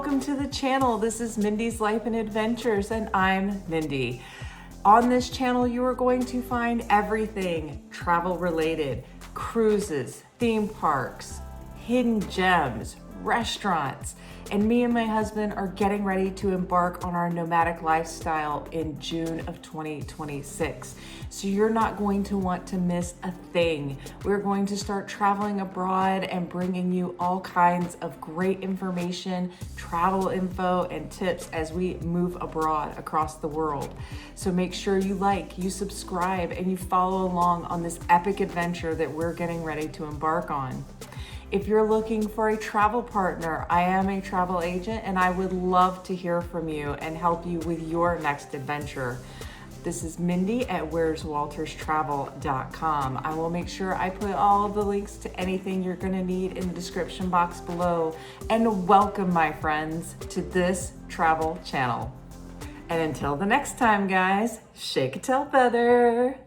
welcome to the channel. This is Mindy's Life and Adventures, and I'm Mindy. On this channel, you are going to find everything travel related: cruises, theme parks, hidden gems, restaurants, and me and my husband are getting ready to embark on our nomadic lifestyle in June of 2026. So you're not going to want to miss a thing. We're going to start traveling abroad and bringing you all kinds of great information, travel info, and tips as we move abroad across the world. So make sure you like, you subscribe, and you follow along on this epic adventure that we're getting ready to embark on. If you're looking for a travel partner, I am a travel agent and I would love to hear from you and help you with your next adventure. This is Mindy at where'swalterstravel.com. I will make sure I put all of the links to anything you're going to need in the description box below. And welcome, my friends, to this travel channel. And until the next time, guys, shake a tail feather.